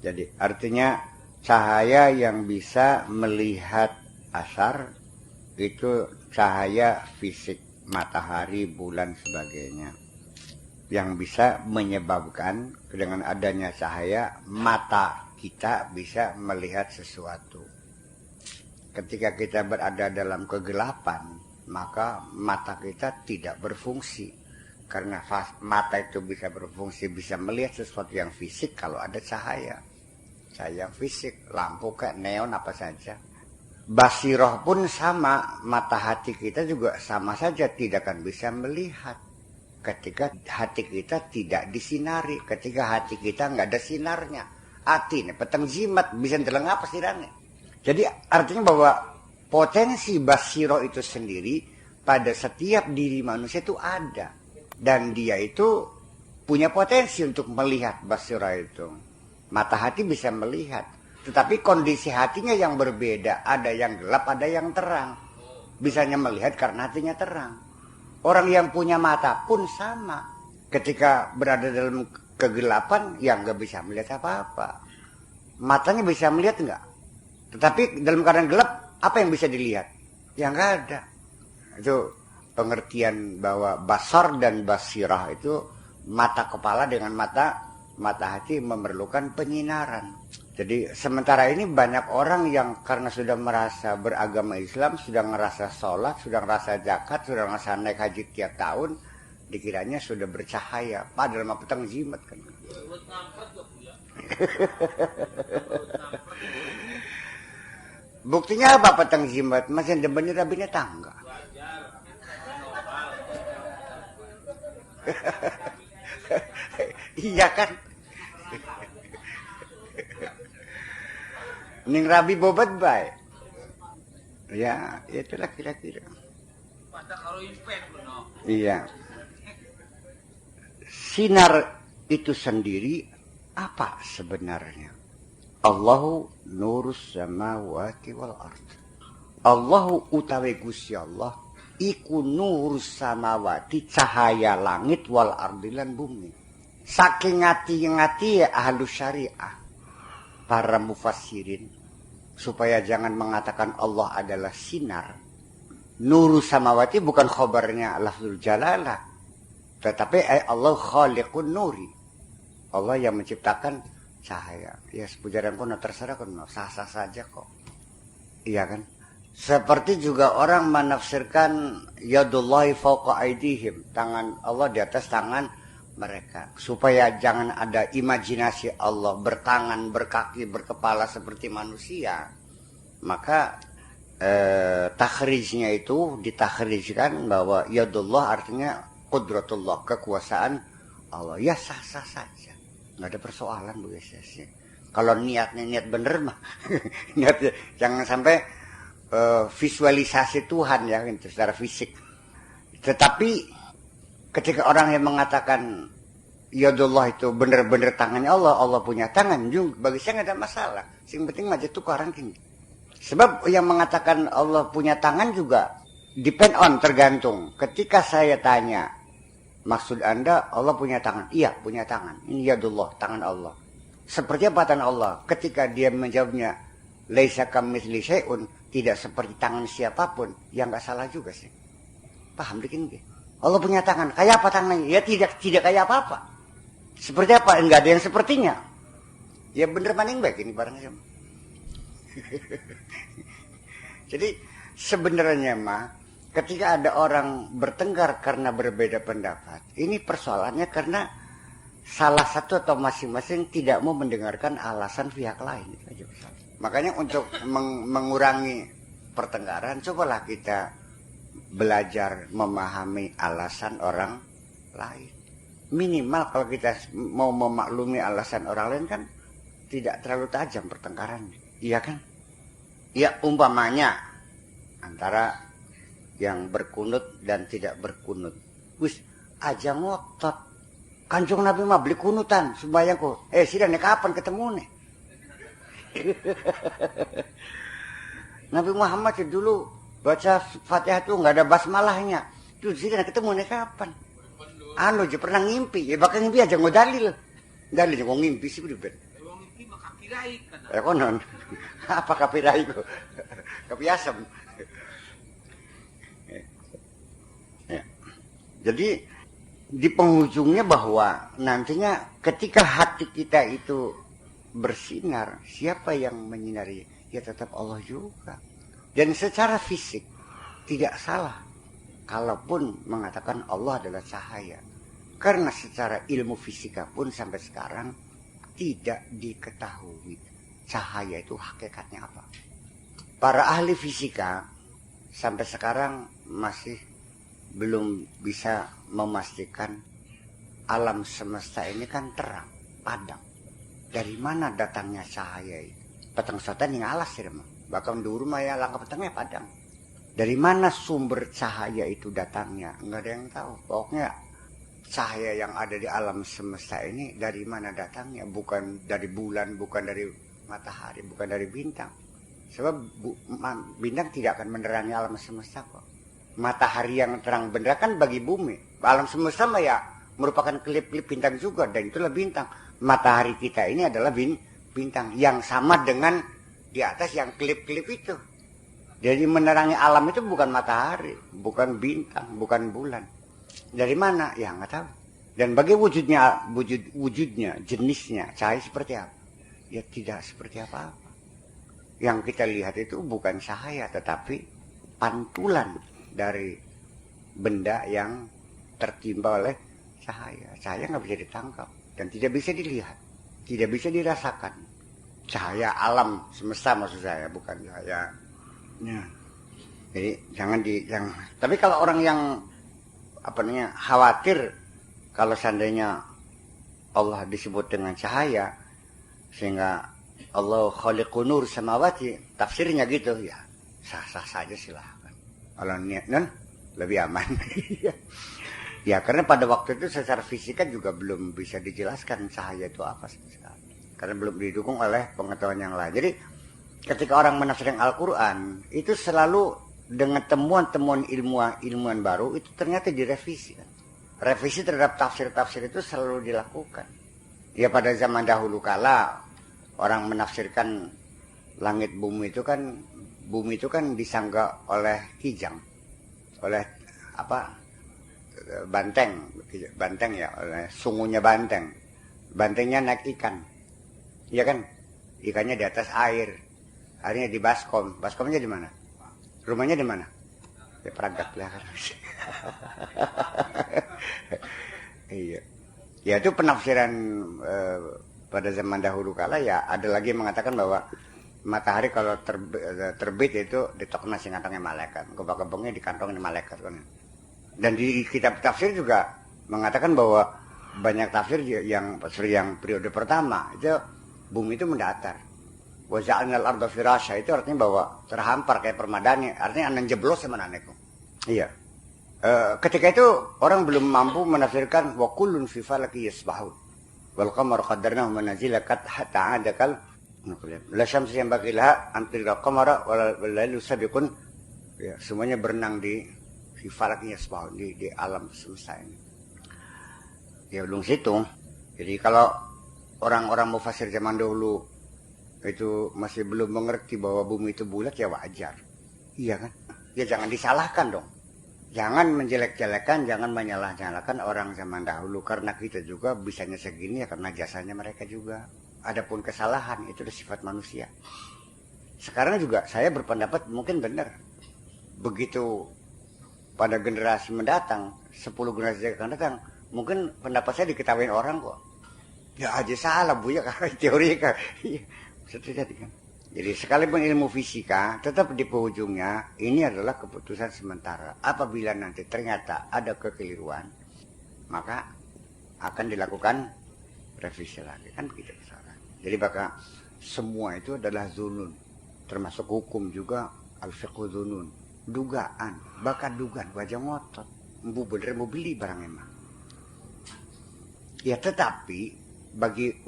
Jadi artinya cahaya yang bisa melihat asar itu cahaya fisik, matahari, bulan, sebagainya. Yang bisa menyebabkan dengan adanya cahaya mata kita bisa melihat sesuatu. Ketika kita berada dalam kegelapan, maka mata kita tidak berfungsi. Karena mata itu bisa berfungsi, bisa melihat sesuatu yang fisik kalau ada cahaya. Cahaya fisik, lampu kayak neon apa saja. Basiroh pun sama, mata hati kita juga sama saja tidak akan bisa melihat ketika hati kita tidak disinari, ketika hati kita nggak ada sinarnya. Hati ini peteng jimat bisa ndeleng apa sirane. Jadi artinya bahwa potensi basiroh itu sendiri pada setiap diri manusia itu ada, dan dia itu punya potensi untuk melihat basiroh itu. Mata hati bisa melihat. Tetapi kondisi hatinya yang berbeda. Ada yang gelap, ada yang terang. Bisanya melihat karena hatinya terang. Orang yang punya mata pun sama. Ketika berada dalam kegelapan, ya nggak bisa melihat apa-apa. Matanya bisa melihat nggak? Tetapi dalam keadaan gelap, apa yang bisa dilihat? Ya nggak ada. Itu pengertian bahwa basar dan basirah itu mata kepala dengan mata hati memerlukan penyinaran. Jadi sementara ini banyak orang yang karena sudah merasa beragama Islam, sudah ngerasa sholat, sudah ngerasa zakat, sudah ngerasa naik haji tiap tahun, dikiranya sudah bercahaya. Padahal mah petang jimat kan. Buktinya apa petang jimat? Masih ada bener-bener tangga. Iya kan? Ning rabi bobat baik. Ya, itulah kira-kira. Iya. Sinar itu sendiri apa sebenarnya? Allahu nurus samawati wal ard. Allahu utawi Gusti Allah iku nurus samawati, cahaya langit, wal ardi lan bumi. Saking ngati-ngati ahlu syariah, para mufassirin, supaya jangan mengatakan Allah adalah sinar. Nurus samawati bukan khabarnya lafzul jalalah, tetapi Allah khaliqun nuri. Allah yang menciptakan cahaya. Ya sepujaran pun terserah kan, sah-sah saja kok. Iya kan? Seperti juga orang menafsirkan yadullahi fawqa aidihim, tangan Allah di atas tangan mereka, supaya jangan ada imajinasi Allah bertangan, berkaki, berkepala seperti manusia. Maka takhrijnya itu ditakhrijkan bahwa yadullah artinya qudratullah, kekuasaan Allah. Ya sah-sah saja, nggak ada persoalan bu guys. Kalau niatnya niat bener mah niatnya jangan sampai visualisasi Tuhan ya gitu, secara fisik. Tetapi ketika orang yang mengatakan yadullah itu benar-benar tangannya Allah, Allah punya tangan juga, bagi saya nggak ada masalah. Yang penting aja tukaran gini. Sebab yang mengatakan Allah punya tangan juga depend on, tergantung. Ketika saya tanya, maksud Anda Allah punya tangan? Iya, punya tangan. Ini yadullah, tangan Allah. Seperti apa tangan Allah? Ketika dia menjawabnya laisa kamitsli syai'un, tidak seperti tangan siapapun, ya nggak salah juga sih. Paham bikin gitu? Allah punya tangan, kayak apa tangannya? Ya tidak kayak apa-apa. Seperti apa? Enggak ada yang sepertinya. Ya bener maning baik ini barangnya. Jadi sebenarnya mah ketika ada orang bertengkar karena berbeda pendapat, ini persoalannya karena salah satu atau masing-masing tidak mau mendengarkan alasan pihak lain. Itu aja persoalan. Makanya untuk mengurangi pertengkaran, cobalah kita belajar memahami alasan orang lain. Minimal kalau kita mau memaklumi alasan orang lain kan tidak terlalu tajam pertengkaran. Iya kan? Ya umpamanya antara yang berkunut dan tidak berkunut. Wis aja ngotot. Kanjeng Nabi mah beli kunutan sembayangku. Sidane kapan ketemu nih? Nabi Muhammad dulu baca Fatihah tuh nggak ada basmalahnya. Tuh sih ketemu nih kapan? Anu aja pernah ngimpi, ya bakal ngimpi aja nggak dalil. Dalil nggak ngimpi sih udah ben. konon. Apa kapirai ku? Kopi asam. Ya. Jadi di penghujungnya bahwa nantinya ketika hati kita itu bersinar, siapa yang menyinari? Ya tetap Allah juga. Dan secara fisik tidak salah kalaupun mengatakan Allah adalah cahaya. Karena secara ilmu fisika pun sampai sekarang tidak diketahui cahaya itu hakikatnya apa. Para ahli fisika sampai sekarang masih belum bisa memastikan alam semesta ini kan terang, padang. Dari mana datangnya cahaya itu? Petang sotan yang alas sih, bahkan di rumah ya langkah petangnya padang. Dari mana sumber cahaya itu datangnya? Nggak ada yang tahu. Pokoknya cahaya yang ada di alam semesta ini dari mana datangnya? Bukan dari bulan, bukan dari matahari, bukan dari bintang. Sebab bintang tidak akan menerangi alam semesta kok. Matahari yang terang benderang kan bagi bumi. Alam semesta mah ya merupakan kelip-kelip bintang juga, dan itulah bintang. Matahari kita ini adalah bintang yang sama dengan di atas yang kelip-kelip itu. Jadi menerangi alam itu bukan matahari, bukan bintang, bukan bulan. Dari mana? Ya nggak tahu. Dan bagi wujudnya, jenisnya, cahaya seperti apa? Ya tidak seperti apa-apa. Yang kita lihat itu bukan cahaya, tetapi pantulan dari benda yang tertimpa oleh cahaya. Cahaya nggak bisa ditangkap dan tidak bisa dilihat, tidak bisa dirasakan. Cahaya alam semesta maksud saya, bukan cahaya. Ya. Jadi tapi kalau orang yang khawatir kalau seandainya Allah disebut dengan cahaya sehingga Allah khaliqun nur samawati, tafsirnya gitu ya, sah-sah saja silahkan. Kalau niat lebih aman. Ya karena pada waktu itu secara fisika juga belum bisa dijelaskan cahaya itu apa sekali. Karena belum didukung oleh pengetahuan yang lain. Jadi ketika orang menafsirkan Al-Quran itu selalu dengan temuan-temuan ilmuwan baru itu ternyata direvisi. Revisi terhadap tafsir-tafsir itu selalu dilakukan. Ya pada zaman dahulu kala orang menafsirkan langit bumi itu kan disangga oleh kijang, oleh banteng ya, oleh sungunya banteng. Bantengnya naik ikan, iya kan? Ikannya di atas air. Akhirnya di baskom. Baskomnya di mana? Rumahnya di mana? Di Peragak lah kan. Iya. Ya itu penafsiran pada zaman dahulu kala ya. Ada lagi yang mengatakan bahwa matahari kalau terbit itu ditokna sing kantongnya malaikat. Kebak-kebangnya di kantongnya malaikat kan. Dan di kitab tafsir juga mengatakan bahwa banyak tafsir yang periode pertama itu bumi itu mendatar. Wa ja'alnal arda firasya itu artinya bahwa terhampar kayak permadani, artinya anan jeblos sama anakku. Iya. Ketika itu orang belum mampu menafsirkan wa kullun fi falaki yasbahun. Wal qamar qaddarnahu manazila hatta adakal la syamsu yanbaghi laha an tudrika qamara wal lailu sabiqun. Ya, semuanya berenang di fi falaki yasbahun di alam semesta ini. Ya belum situ. Jadi kalau orang-orang mufasir zaman dahulu itu masih belum mengerti bahwa bumi itu bulat ya wajar. Iya kan? Ya jangan disalahkan dong. Jangan menjelek-jelekan, jangan menyalah-nyalakan orang zaman dahulu. Karena kita juga bisanya segini ya karena jasanya mereka juga. Adapun kesalahan itu adalah sifat manusia. Sekarang juga saya berpendapat mungkin benar. Begitu pada generasi mendatang, 10 generasi akan datang, mungkin pendapat saya diketahui orang kok. Ya aja salah Bu ya karena teori kan. Terjadi kan. Jadi sekalipun ilmu fisika tetap di penghujungnya ini adalah keputusan sementara. Apabila nanti ternyata ada kekeliruan, maka akan dilakukan revisi lagi kan begitu misalnya. Jadi maka semua itu adalah zunun, termasuk hukum juga al-fiqhu zunun, dugaan, bahkan dugaan wajah ngotot, bu bener mau beli barang emang. Ya tetapi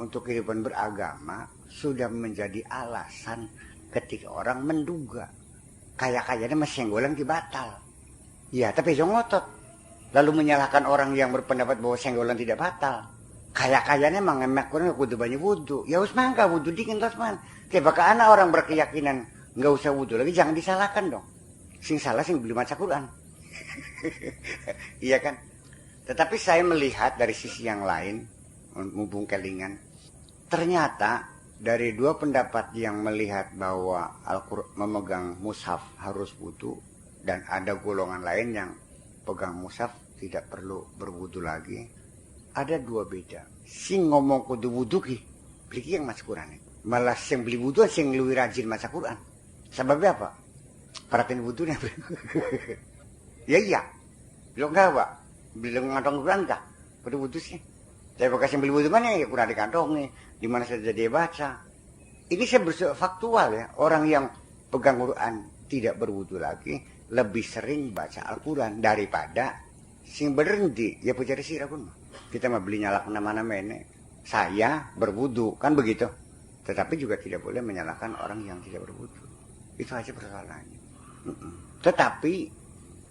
untuk kehidupan beragama sudah menjadi alasan ketika orang menduga kayaknya masih senggolan batal. Ya tapi jangan ngotot lalu menyalahkan orang yang berpendapat bahwa senggolan tidak batal Kaya-kayanya mengemek kurang kudu banyak wudu. Ya usman ka wudu dingin Usman. Kayak bakal anak orang berkeyakinan nggak usah wudu lagi, jangan disalahkan dong. Sing salah sing beli maca Quran. Iya kan? Tetapi saya melihat dari sisi yang lain, mumpung kelingan, ternyata dari dua pendapat yang melihat bahwa Al-Quran memegang mushaf harus wudu, dan ada golongan lain yang pegang mushaf tidak perlu berwudu lagi. Ada dua beda. Sing ngomong kudu wudu ki, beli yang maca Quran. Malah sing beli wudu sing luwih rajin maca Quran. Sebabnya apa? Perhatiin wudunya. Ya iya. Lo enggak, Pak? Beli ngantong Quran enggak? Kudu wudu sih. Saya bekas yang beli wudu mana ya Quran di kantong nih. Di mana saja dia baca. Ini saya bersifat faktual ya. Orang yang pegang Quran tidak berwudu lagi lebih sering baca Al-Quran daripada sing berhenti ya pucari sirah pun. Kita mah beli nyalak mana-mana mene. Saya berwudu, kan begitu. Tetapi juga tidak boleh menyalahkan orang yang tidak berwudu. Itu aja persoalannya. Tetapi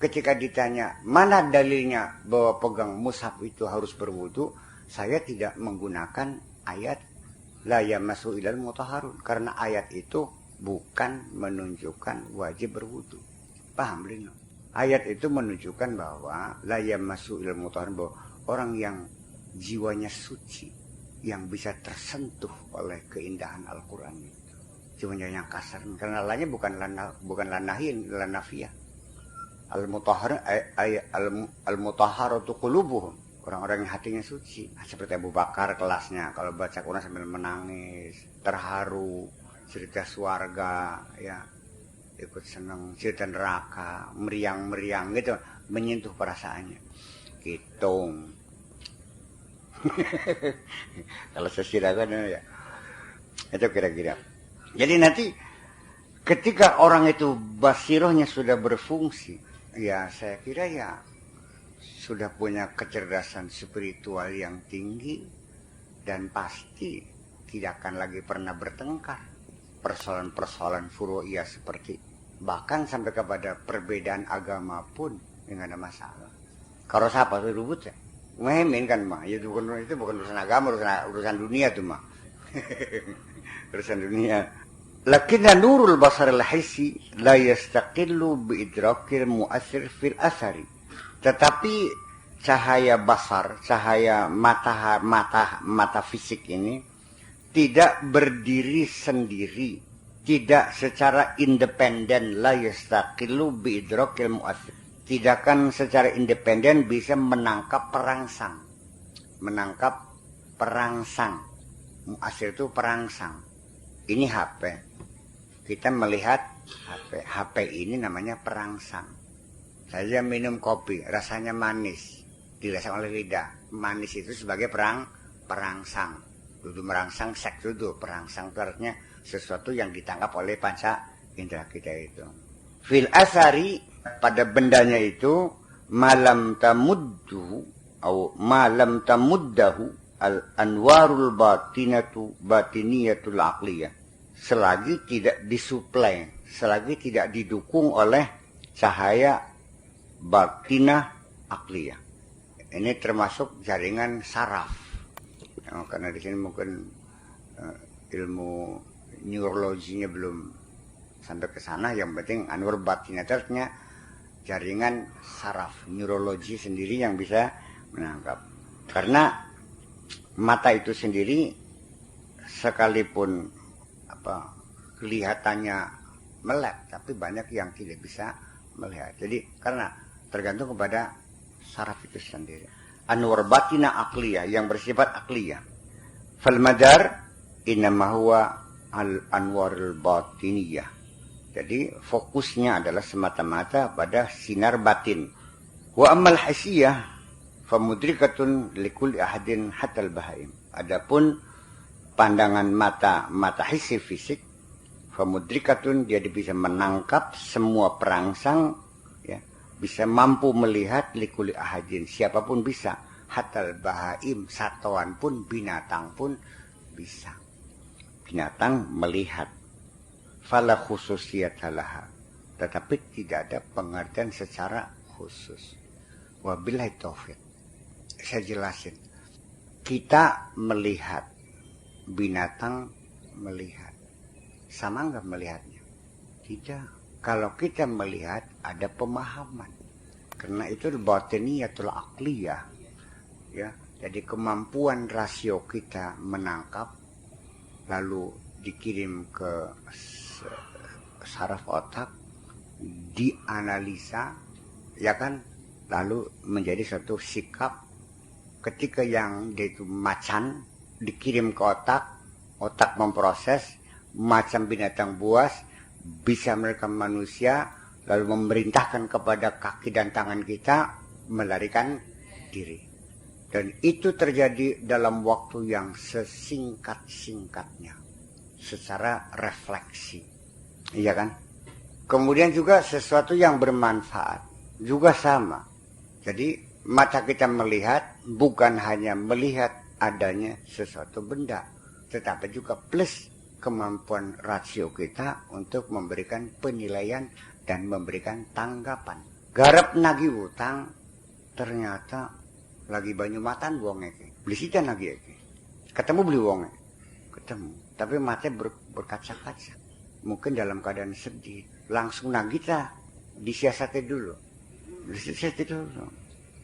ketika ditanya mana dalilnya bahwa pegang mushaf itu harus berwudu, saya tidak menggunakan ayat la yamassu ilal mutahharun, karena ayat itu bukan menunjukkan wajib berwudu. Paham belum? Ayat itu menunjukkan bahwa la yamassu ilal mutahharun, bahwa orang yang jiwanya suci, yang bisa tersentuh oleh keindahan Al-Quran itu. Cuma yang kasar, karena lanya bukan lanahin, lanafiyah. Al-mutahharatu qulubuhum, orang-orang yang hatinya suci. Seperti Abu Bakar kelasnya, kalau baca Quran sambil menangis, terharu, cerita swarga, ya, ikut senang, cerita neraka, meriang-meriang gitu, menyentuh perasaannya. Gitu. Kalau sesirakan ya, itu kira-kira. Jadi nanti ketika orang itu basirohnya sudah berfungsi, ya saya kira ya sudah punya kecerdasan spiritual yang tinggi, dan pasti tidak akan lagi pernah bertengkar persoalan-persoalan furu'iyah seperti, bahkan sampai kepada perbedaan agama pun nggak ada masalah. Kalau siapa tuh ribut ya, memin kan mah, itu bukan urusan agama, urusan dunia tuh mah. Urusan dunia. Lakinna nurul basaril hissi la yastaqillu bi idrakil mu'assir fil asari. Tetapi cahaya basar, cahaya mata fisik ini tidak berdiri sendiri, tidak secara independen, la yastaqillu bi idrakil mu'assir. Tidak kan secara independen bisa menangkap perangsang. Menangkap perangsang. Mu'assir itu perangsang. Ini HP. Kita melihat HP. HP ini namanya perangsang. Saya minum kopi, rasanya manis. Dirasakan oleh lidah. Manis itu sebagai perangsang. Duduk merangsang, seks duduk. Perangsang itu artinya sesuatu yang ditangkap oleh panca indera kita itu. Fil asari, pada bendanya itu, malam tamuddahu al-anwarul batiniyatul aqliyah. Selagi tidak disuplai, selagi tidak didukung oleh cahaya batinah akliyah. Ini termasuk jaringan saraf. Karena di sini mungkin ilmu neurologinya belum sampai ke sana. Yang penting anwar batinah artinya jaringan saraf, neurologi sendiri yang bisa menangkap. Karena mata itu sendiri sekalipun kelihatannya melek, tapi banyak yang tidak bisa melihat. Jadi karena tergantung kepada saraf itu sendiri. Anwar batina akliyah, yang bersifat akliyah. Fal madar innama huwa al anwarul batiniyah. Jadi fokusnya adalah semata-mata pada sinar batin. Wa ammal hasiyah famudrikatun likulli ahadin hatal bahaim. Adapun pandangan mata hissi fisik, famudrikatun, dia bisa menangkap semua perangsang, ya, bisa mampu melihat likulli ahadin, siapapun bisa, hatal bahaim, satuan pun, binatang pun bisa. Binatang melihat, fala khususiyat laha, tetapi tidak ada pengertian secara khusus. Wabillahi taufiq. Saya jelasin. kita melihat, binatang melihat. Sama nggak melihatnya? Tidak. Kalau kita melihat ada pemahaman. Karena itu batiniyatul aqliyah. Ya, jadi kemampuan rasio kita menangkap lalu dikirim ke saraf otak, dianalisa, ya kan, lalu menjadi suatu sikap. Ketika yang dia itu macan dikirim ke otak, otak memproses, macam binatang buas bisa merekam manusia, lalu memerintahkan kepada kaki dan tangan kita melarikan diri. Dan itu terjadi dalam waktu yang sesingkat-singkatnya, secara refleksi. Iya kan? Kemudian juga sesuatu yang bermanfaat, juga sama. Jadi mata kita melihat bukan hanya melihat adanya sesuatu benda, tetapi juga plus kemampuan rasio kita untuk memberikan penilaian dan memberikan tanggapan. Garap nagih utang, ternyata lagi banyu matan wonge ke. Beli sita lagi ke. Ketemu beli wonge. Ketemu. Tapi mata berkaca-kaca. Mungkin dalam keadaan sedih. Langsung nagita disiasati dulu. Disiasati dulu.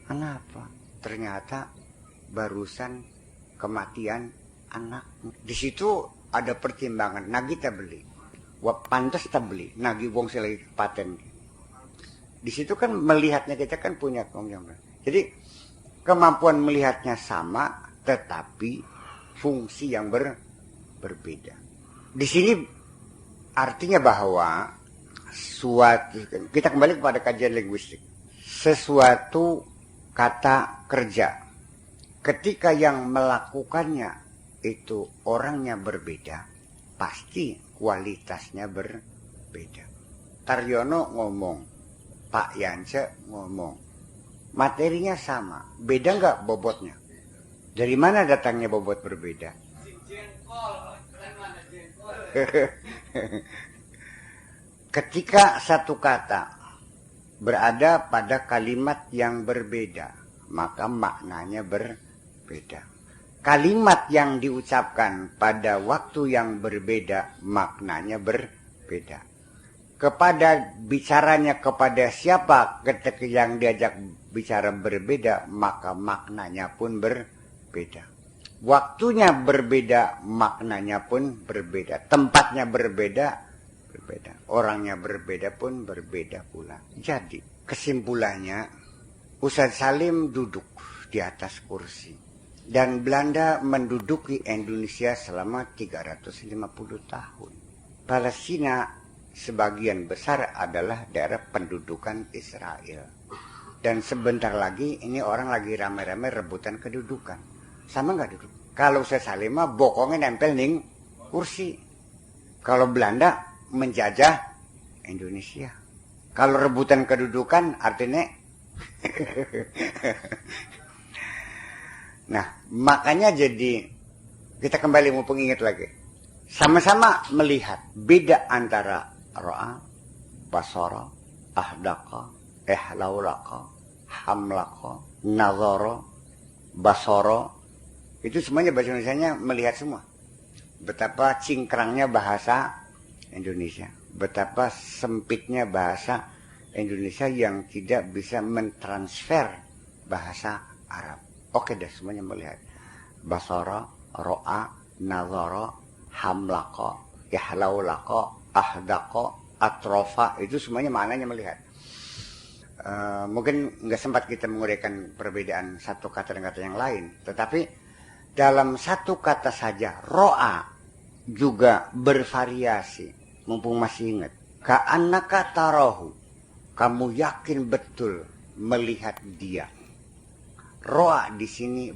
Kenapa? Ternyata barusan kematian anak. Di situ ada pertimbangan. Nagita beli. Wah pantas tak beli. Nagi wong selagi paten. Di situ kan melihatnya kita kan punya kemampuan. Jadi kemampuan melihatnya sama, tetapi fungsi yang berbeda. Di sini artinya bahwa kita kembali kepada kajian linguistik. Sesuatu kata kerja, ketika yang melakukannya itu orangnya berbeda, pasti kualitasnya berbeda. Taryono ngomong, Pak Yance ngomong. Materinya sama, beda nggak bobotnya? Dari mana datangnya bobot berbeda? Ketika satu kata berada pada kalimat yang berbeda, maka maknanya berbeda. Kalimat yang diucapkan pada waktu yang berbeda, maknanya berbeda. Kepada bicaranya kepada siapa ketika yang diajak bicara berbeda, maka maknanya pun berbeda. Waktunya berbeda, maknanya pun berbeda. Tempatnya berbeda, berbeda. Orangnya berbeda pun berbeda pula. Jadi kesimpulannya, Ustadz Salim duduk di atas kursi. Dan Belanda menduduki Indonesia selama 350 tahun. Palestina sebagian besar adalah daerah pendudukan Israel. Dan sebentar lagi ini orang lagi rame-rame rebutan kedudukan. Sama nggak duduk? Kalau saya Salimah bokongnya nempel ning kursi. Kalau Belanda menjajah Indonesia. Kalau rebutan kedudukan artinya nah, makanya jadi kita kembali mumpung ingat lagi. Sama-sama melihat beda antara ro'a, basara, ahdaka, ihlaulaka, hamlaka, nazara, basara. Itu semuanya bahasa Indonesianya melihat semua. Betapa cingkrangnya bahasa Indonesia. Betapa sempitnya bahasa Indonesia yang tidak bisa mentransfer bahasa Arab. Oke deh, semuanya melihat. Basara, ro'a, nazara, hamlaka, ihlaulaka, ahdaka, atrofa, itu semuanya maknanya melihat. Mungkin nggak sempat kita menguraikan perbedaan satu kata dengan kata yang lain, tetapi dalam satu kata saja ro'a juga bervariasi. Mumpung masih ingat, ka'annaka tarahu, kamu yakin betul melihat dia. Ro'a di sini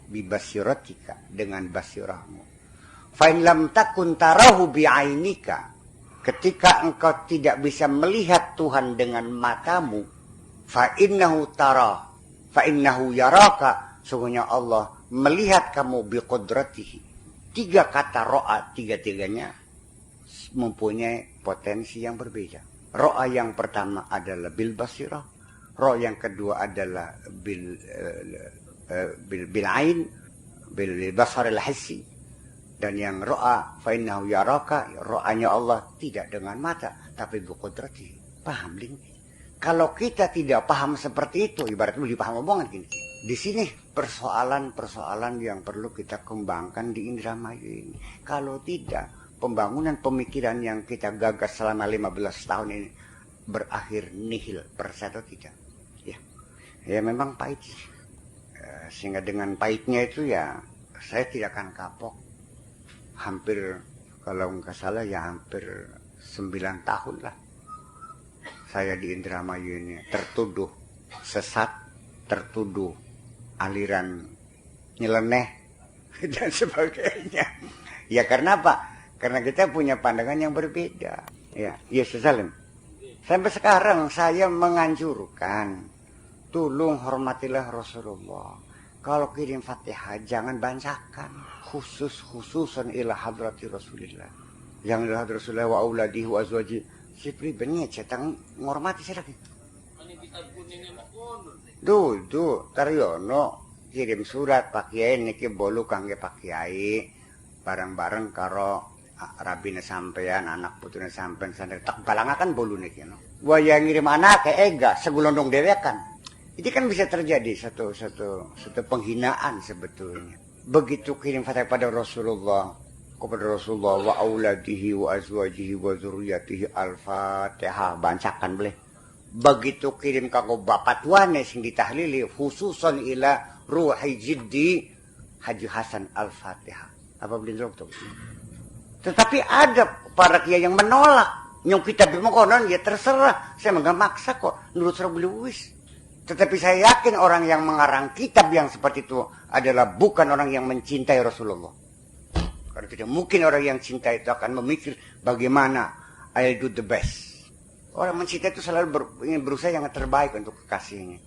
bibasiratika, dengan basirahmu. Fa'in lam takun tarahu bi'ainika, ketika engkau tidak bisa melihat Tuhan dengan matamu, fa'innahu tarah, fa'innahu yaraka, sungguhnya Allah melihat kamu biqudratihi. Tiga kata ro'a, tiga-tiganya mempunyai potensi yang berbeda. Ro'a yang pertama adalah bil basirah, ro'a yang kedua adalah bil bil ain bil basar al hissi, dan yang ra'a fa innahu yaraka, ra'anya Allah tidak dengan mata tapi bi qudrati. Paham link? Kalau kita tidak paham seperti itu, ibarat lu dipaham omongan gini. Di sini persoalan-persoalan yang perlu kita kembangkan di Indramayu ini. Kalau tidak, pembangunan pemikiran yang kita gagas selama 15 tahun ini berakhir nihil, atau tidak. Ya memang pahit. Sehingga dengan pahitnya itu ya saya tidak akan kapok. Hampir kalau nggak salah ya hampir 9 tahun lah saya di Indramayu ini tertuduh sesat, tertuduh aliran nyeleneh dan sebagainya. Ya karena apa? Karena kita punya pandangan yang berbeda. Ya, Yesus Salim. Sampai sekarang saya menganjurkan, tolong hormatilah Rasulullah. Kalau kirim Fatihah jangan bancakan, khususan ila hadrati Rasulillah. Yang ila hadrati Rasulullah wa auladihi wa azwaji. Si pribadinya cetang ngormati sih lagi. Duh, Taryono kirim surat Pak Kiai niki bolu kangge Pak Kiai bareng-bareng karo rabine sampean, anak putune sampean sandal tak balangakan bolu niki no. Gua yang ngirim anak ke ega segulondong dewekan. Ini kan bisa terjadi satu penghinaan sebetulnya. Begitu kirim Fatihah pada Rasulullah, kepada Rasulullah wa auladihi wa azwajihi wa dzurriyyatihi al-Fatihah bancakan boleh. Begitu kirim kanggo bapak tuane sing ditahlili khususan ila ruhi jiddi Haji Hasan al-Fatihah. Apa belum tuh? Tetapi ada para kiai yang menolak. Nyong kita bermokonan ya terserah. Saya enggak maksa kok. Nurut Rabbul-Wis. Tetapi saya yakin orang yang mengarang kitab yang seperti itu adalah bukan orang yang mencintai Rasulullah. Karena tidak mungkin orang yang cinta itu akan memikir bagaimana I'll do the best. Orang mencinta itu selalu ingin berusaha yang terbaik untuk kekasihnya.